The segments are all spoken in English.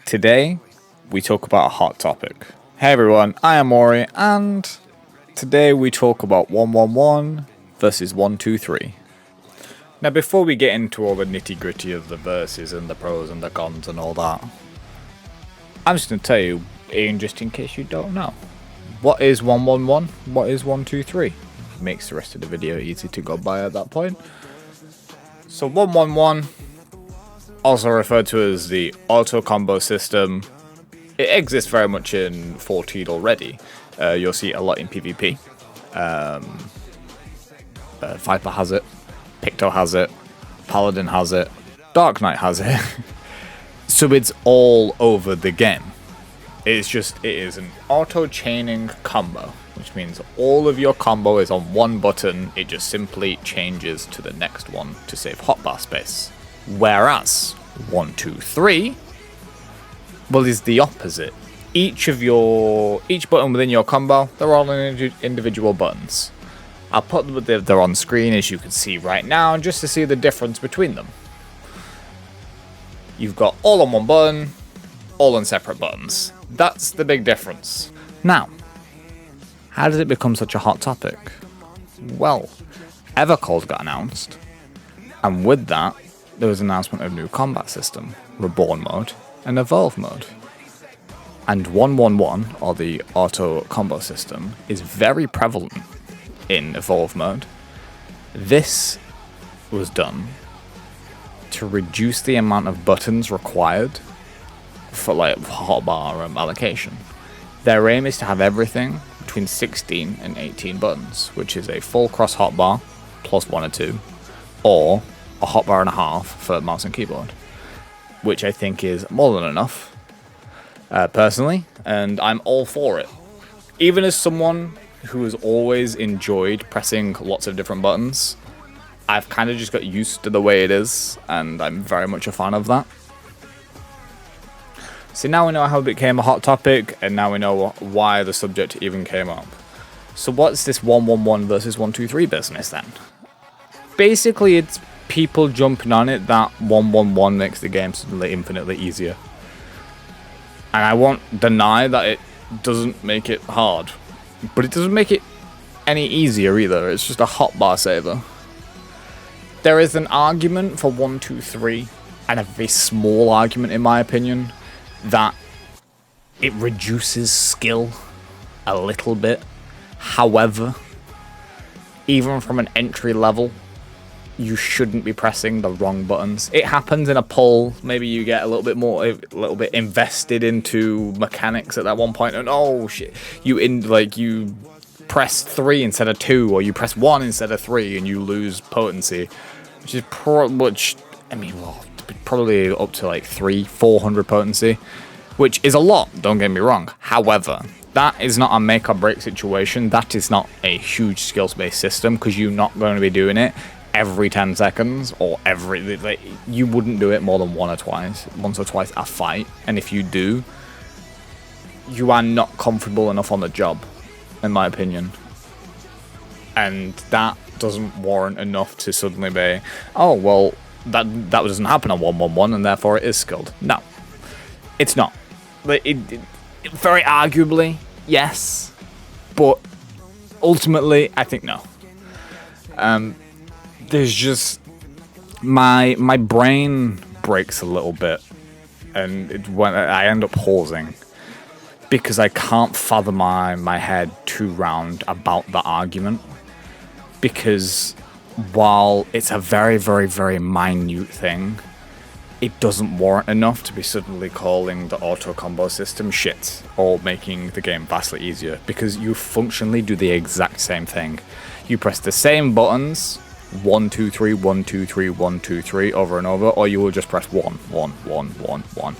Today, we talk about a hot topic. Hey everyone, I am Orry, and today we talk about 111 versus 123. Now, before we get into all the nitty gritty of the verses and the pros and the cons and all that, I'm just going to tell you, just in case you don't know, what is 111? What is 123? Makes the rest of the video easy to go by at that point. So 111, also referred to as the auto combo system, it exists very much in 14 already. You'll see a lot in PvP. Viper has it, Picto has it, Paladin has it, Dark Knight has it. So it's all over the game. It is an auto chaining combo, which means all of your combo is on one button. It just simply changes to the next one to save hotbar space. Whereas 123, well, is the opposite. Each button within your combo, they're all individual buttons. I'll put them they're on screen, as you can see right now, just to see the difference between them. You've got all on one button, all on separate buttons. That's the big difference. Now, how did it become such a hot topic? Well, Evercold got announced, and with that, there was an announcement of a new combat system, Reborn mode and Evolve mode. And 111, or the auto combo system, is very prevalent in Evolve mode. This was done to reduce the amount of buttons required for hotbar allocation. Their aim is to have everything between 16 and 18 buttons, which is a full cross hotbar plus 1 or 2, or a hotbar and a half for mouse and keyboard, which I think is more than enough, personally, and I'm all for it. Even as someone who has always enjoyed pressing lots of different buttons, I've kind of just got used to the way it is, and I'm very much a fan of that. So now we know how it became a hot topic, and now we know why the subject even came up. So what's this 111 versus 123 business then? Basically, it's people jumping on it that 111 makes the game suddenly infinitely easier. And I won't deny that it doesn't make it hard, but it doesn't make it any easier either. It's just a hotbar saver. There is an argument for 123, and a very small argument in my opinion, that it reduces skill a little bit. However, even from an entry level, you shouldn't be pressing the wrong buttons. It happens in a pull. Maybe you get a little bit invested into mechanics at that one point, and oh shit, you press 3 instead of 2, or you press 1 instead of 3, and you lose potency, which is probably up to like 300-400 potency, which is a lot. Don't get me wrong. However, that is not a make or break situation. That is not a huge skills-based system, because you're not going to be doing it every 10 seconds, or you wouldn't do it more than once or twice a fight, and if you do, you are not comfortable enough on the job, in my opinion. And that doesn't warrant enough to suddenly be, oh well, that doesn't happen on 111 and therefore it is skilled. No, it's not. Very arguably, yes, but ultimately, I think no. There's just my brain breaks a little bit, and when I end up pausing because I can't fathom my head too round about the argument. Because while it's a very, very, very minute thing, it doesn't warrant enough to be suddenly calling the auto combo system shit or making the game vastly easier, because you functionally do the exact same thing. You press the same buttons 1 2 3 1 2 3 1 2 3 over and over, or you will just press 1 1 1 1 1.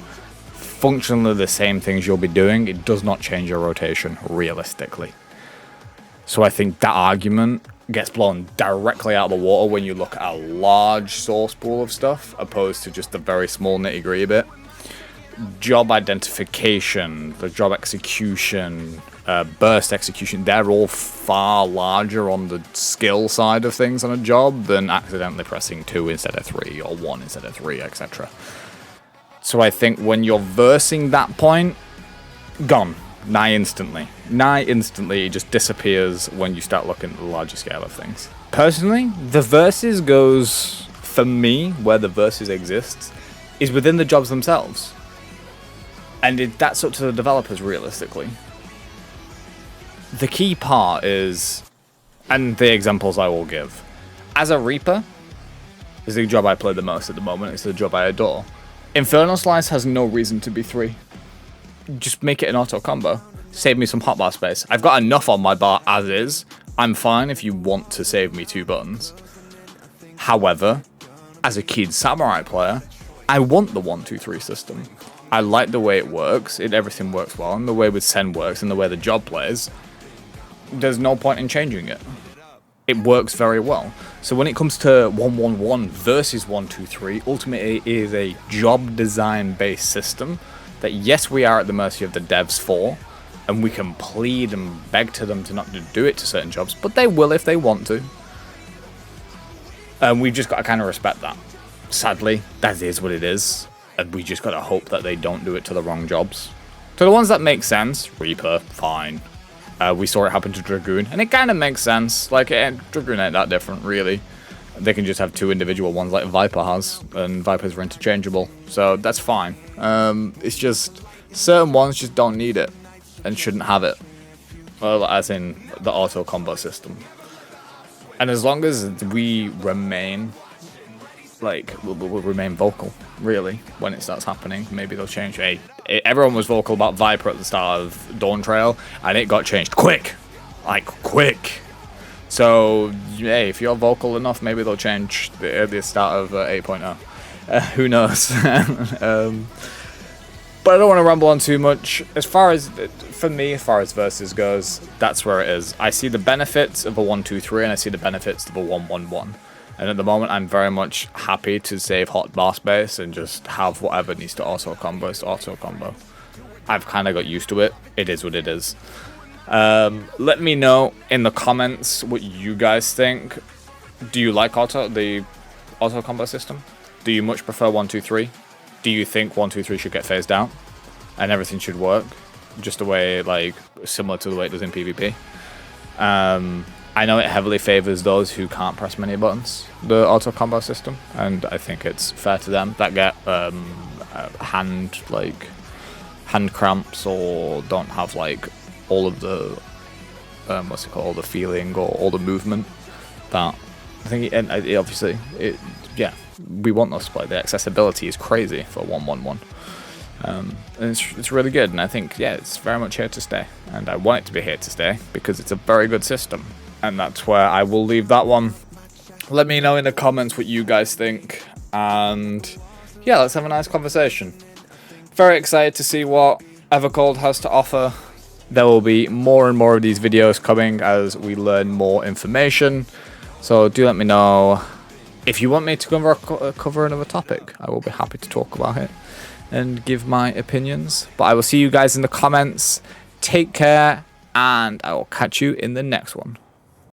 Functionally the same things you'll be doing. It does not change your rotation realistically. So I think that argument gets blown directly out of the water when you look at a large source pool of stuff, opposed to just the very small nitty-gritty bit. Job identification, the job execution, burst execution, they're all far larger on the skill side of things on a job than accidentally pressing 2 instead of 3 or 1 instead of 3, etc. So I think when you're versing that point, gone. Nigh instantly. Nigh instantly, it just disappears when you start looking at the larger scale of things. Personally, the versus goes, for me, where the versus exists, is within the jobs themselves. And that's up to the developers, realistically. The key part is, and the examples I will give. As a Reaper, is the job I play the most at the moment. It's the job I adore. Infernal Slice has no reason to be 3. Just make it an auto combo. Save me some hotbar space. I've got enough on my bar as is. I'm fine if you want to save me 2 buttons. However, as a keyed samurai player, I want the 1-2-3 system. I like the way it works. Everything works well, and the way with Sen works, and the way the job plays. There's no point in changing it. It works very well. So when it comes to 1-1-1 versus 1-2-3, ultimately it is a job design based system that, yes, we are at the mercy of the devs for, and we can plead and beg to them to not to do it to certain jobs, but they will if they want to. And we've just got to kind of respect that. Sadly, that is what it is, and we just got to hope that they don't do it to the wrong jobs. To the ones that make sense, Reaper, fine. We saw it happen to Dragoon, and it kind of makes sense. Like, Dragoon ain't that different, really. They can just have 2 individual ones like Viper has, and Vipers are interchangeable, so that's fine. It's just, certain ones just don't need it, and shouldn't have it. Well, as in the auto combo system. And as long as we remain, like, we'll remain vocal, really, when it starts happening. Maybe they'll change. Hey, everyone was vocal about Viper at the start of Dawn Trail, and it got changed quick. Like, quick. So, hey, if you're vocal enough, maybe they'll change the start of 8.0. Who knows? But I don't want to ramble on too much. For me, as far as versus goes, that's where it is. I see the benefits of a 1-2-3, and I see the benefits of a 1-1-1. And at the moment, I'm very much happy to save hot bar space and just have whatever needs to auto combo is auto combo. I've kind of got used to it. It is what it is. Let me know in the comments what you guys think. Do you like the auto combo system? Do you much prefer 1-2-3? Do you think 1-2-3 should get phased out and everything should work just the way, like, similar to the way it does in PvP? I know it heavily favors those who can't press many buttons, the auto combo system, and I think it's fair to them that get hand cramps or don't have like all of the the feeling or all the movement. That I think, yeah, we want those to play. The accessibility is crazy for 1-1-1. And it's really good, and I think, yeah, it's very much here to stay, and I want it to be here to stay because it's a very good system. And that's where I will leave that one. Let me know in the comments what you guys think. And yeah, let's have a nice conversation. Very excited to see what Evercold has to offer. There will be more and more of these videos coming as we learn more information. So do let me know if you want me to cover another topic. I will be happy to talk about it and give my opinions. But I will see you guys in the comments. Take care, and I will catch you in the next one.